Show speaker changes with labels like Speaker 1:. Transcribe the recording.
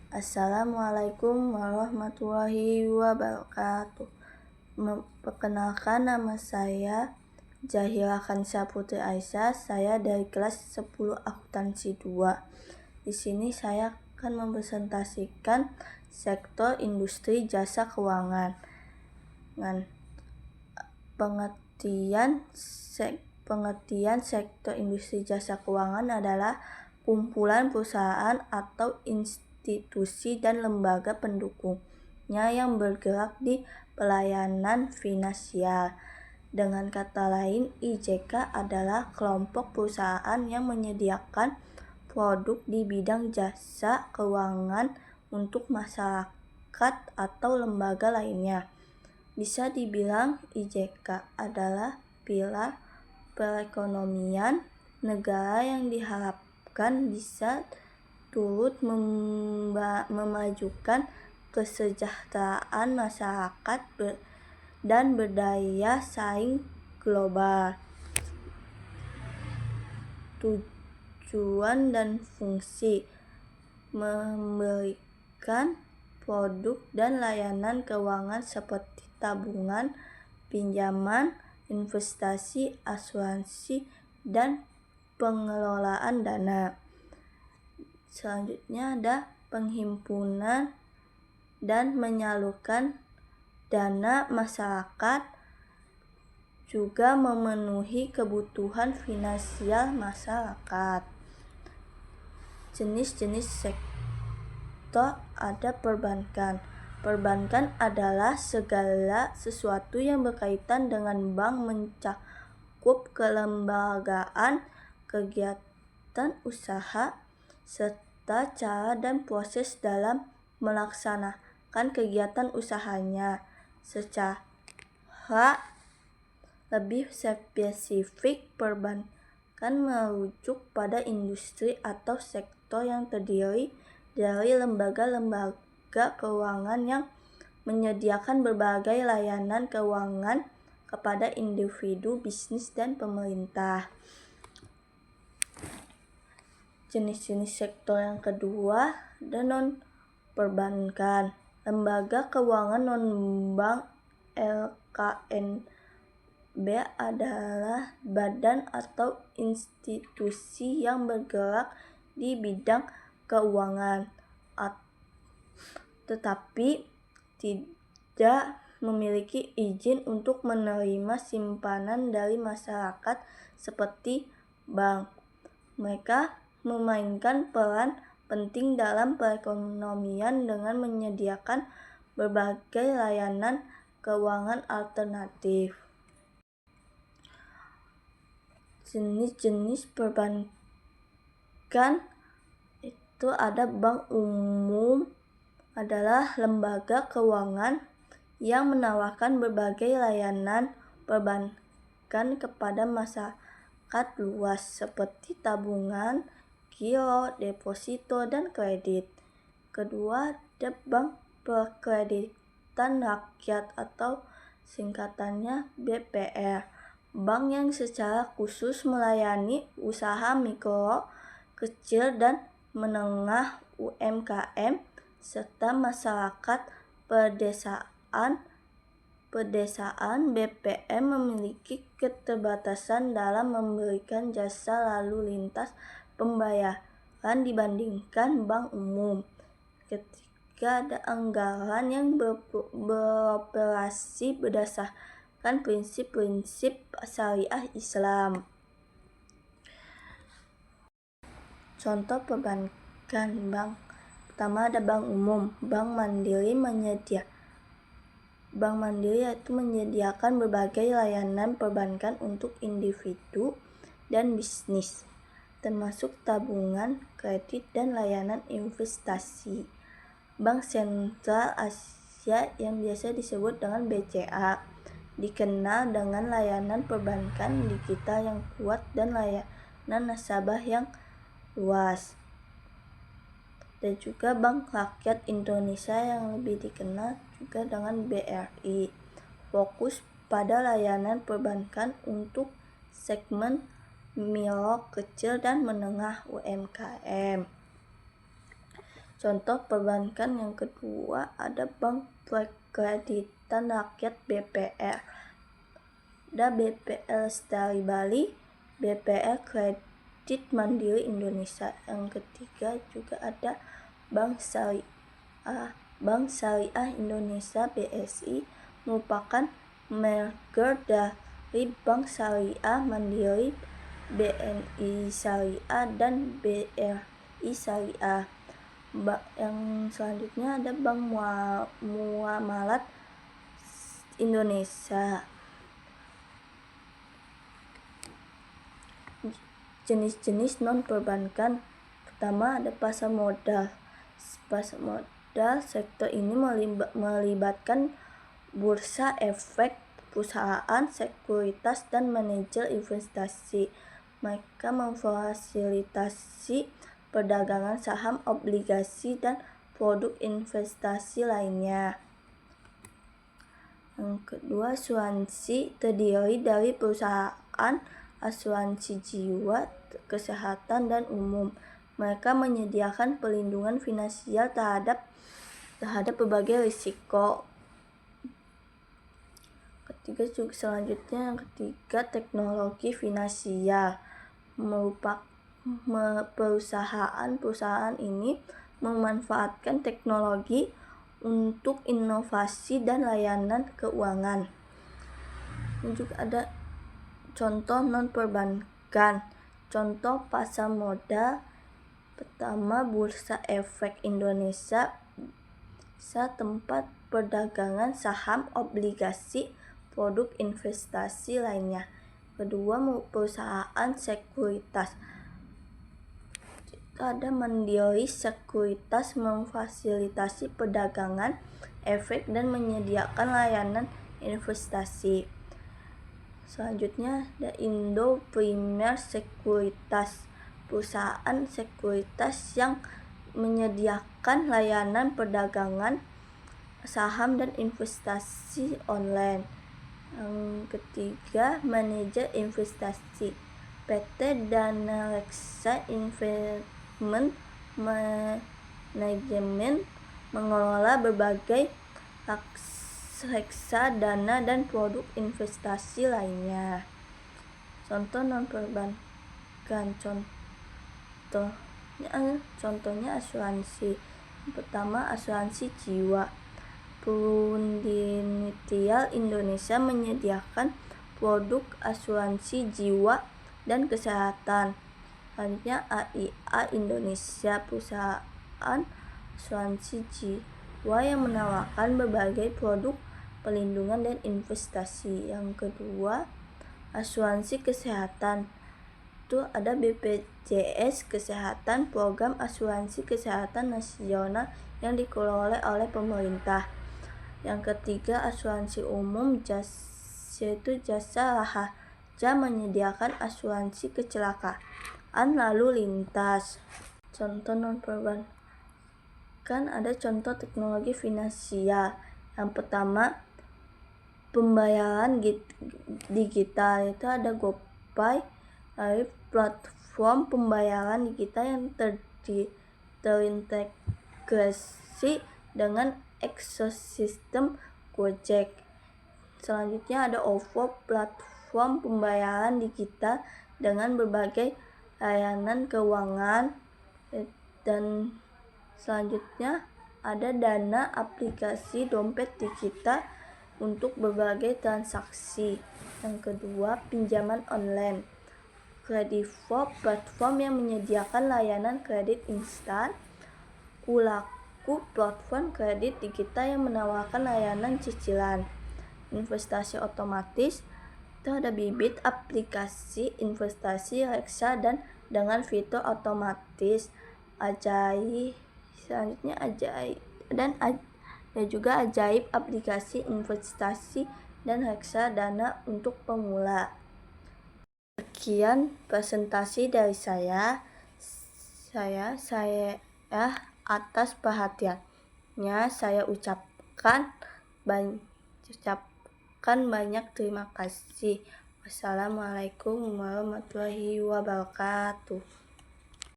Speaker 1: Assalamualaikum warahmatullahi wabarakatuh. Perkenalkan, nama saya Zahira Khansa Putri Aisyah. Saya dari kelas 10 akuntansi 2. Di sini saya akan mempresentasikan sektor industri jasa keuangan. Pengertian sektor industri jasa keuangan adalah kumpulan perusahaan atau institusi dan lembaga pendukungnya yang bergerak di pelayanan finansial. Dengan kata lain, IJK adalah kelompok perusahaan yang menyediakan produk di bidang jasa keuangan untuk masyarakat atau lembaga lainnya. Bisa dibilang IJK adalah pilar perekonomian negara yang diharapkan bisa turut memajukan kesejahteraan masyarakat dan berdaya saing global. Tujuan dan fungsi: memberikan produk dan layanan keuangan seperti tabungan, pinjaman, investasi, asuransi, dan pengelolaan dana. Selanjutnya ada penghimpunan dan menyalurkan dana masyarakat, juga memenuhi kebutuhan finansial masyarakat. Jenis-jenis sektor ada perbankan. Perbankan adalah segala sesuatu yang berkaitan dengan bank, mencakup kelembagaan, kegiatan usaha, serta cara dan proses dalam melaksanakan kegiatan usahanya. Secara lebih spesifik, perbankan merujuk pada industri atau sektor yang terdiri dari lembaga-lembaga keuangan yang menyediakan berbagai layanan keuangan kepada individu, bisnis, dan pemerintah. Jenis-jenis sektor yang kedua ada non-perbankan. Lembaga keuangan non-bank LKNB adalah badan atau institusi yang bergerak di bidang keuangan, tetapi tidak memiliki izin untuk menerima simpanan dari masyarakat seperti bank. Mereka memainkan peran penting dalam perekonomian dengan menyediakan berbagai layanan keuangan alternatif. Jenis-jenis perbankan itu ada bank umum, adalah lembaga keuangan yang menawarkan berbagai layanan perbankan kepada masyarakat luas seperti tabungan, giro, deposito, dan kredit. Kedua, ada bank perkreditan rakyat atau singkatannya BPR. Bank yang secara khusus melayani usaha mikro, kecil, dan menengah UMKM serta masyarakat pedesaan. BPM memiliki keterbatasan dalam memberikan jasa lalu lintas pembayaran dibandingkan bank umum. Ketiga, ada anggaran yang beroperasi berdasarkan prinsip-prinsip syariah Islam. Contoh perbankan bank. Pertama ada bank umum. Bank Mandiri yaitu menyediakan berbagai layanan perbankan untuk individu dan bisnis, termasuk tabungan, kredit, dan layanan investasi. Bank Sentral Asia yang biasa disebut dengan BCA dikenal dengan layanan perbankan digital yang kuat dan layanan nasabah yang luas. Dan juga Bank Rakyat Indonesia yang lebih dikenal juga dengan BRI, fokus pada layanan perbankan untuk segmen mikro, kecil, dan menengah UMKM. Contoh perbankan yang kedua ada Bank Perkreditan Rakyat BPR, ada BPR Lestari Bali, BPR Kredit Mandiri Indonesia. Yang ketiga juga ada Bank Syariah Indonesia BSI, merupakan merger dari Bank Syariah Mandiri, BNI Syariah, dan BRI Syariah. Yang selanjutnya ada Bank Muamalat Indonesia. Jenis-jenis non-perbankan. Pertama ada pasar modal. Pasar modal sektor ini melibatkan bursa efek, perusahaan, sekuritas, dan manajer investasi. Mereka memfasilitasi perdagangan saham, obligasi, dan produk investasi lainnya. Yang kedua, asuransi terdiri dari perusahaan asuransi jiwa, kesehatan, dan umum. Mereka menyediakan perlindungan finansial terhadap berbagai risiko. Selanjutnya yang ketiga, teknologi finansial. Perusahaan ini memanfaatkan teknologi untuk inovasi dan layanan keuangan. Ini juga ada contoh non-perbankan. Contoh pasar modal. Pertama, Bursa Efek Indonesia, tempat perdagangan saham, obligasi, produk investasi lainnya. Kedua, perusahaan sekuritas. Ada Mandiri Sekuritas, memfasilitasi perdagangan efek dan menyediakan layanan investasi. Selanjutnya ada Indo Primer Sekuritas, perusahaan sekuritas yang menyediakan layanan perdagangan saham dan investasi online. Yang ketiga, manajer investasi. PT Dana Reksa Investment Management mengelola berbagai reksadana dan produk investasi lainnya. Contoh non-perbankan. Contohnya asuransi. Yang pertama, asuransi jiwa. Prudential Indonesia menyediakan produk asuransi jiwa dan kesehatan. Selanjutnya, AIA Indonesia, perusahaan asuransi jiwa yang menawarkan berbagai produk perlindungan dan investasi. Yang kedua, asuransi kesehatan. Itu ada BPJS Kesehatan, program asuransi kesehatan nasional yang dikelola oleh pemerintah. Yang ketiga, asuransi umum, yaitu Jasa Raharja menyediakan asuransi kecelakaan lalu lintas. Contoh non-perbankan ada contoh teknologi finansial. Yang pertama, pembayaran digital. Itu ada GoPay, dari platform pembayaran digital yang terintegrasi dengan ekosistem Gojek. Selanjutnya ada OVO, platform pembayaran digital dengan berbagai layanan keuangan. Dan selanjutnya ada Dana, aplikasi dompet digital untuk berbagai transaksi. Yang kedua, pinjaman online. Kredivo, platform yang menyediakan layanan kredit instan. Ulaku, platform kredit digital yang menawarkan layanan cicilan. Investasi otomatis, itu ada Bibit, aplikasi investasi reksa dan dengan fitur otomatis. Selanjutnya Ajaib, dan ada juga Ajaib, aplikasi investasi dan reksadana untuk pemula. Sekian presentasi dari saya atas perhatiannya saya ucapkan banyak terima kasih. Wassalamualaikum warahmatullahi wabarakatuh.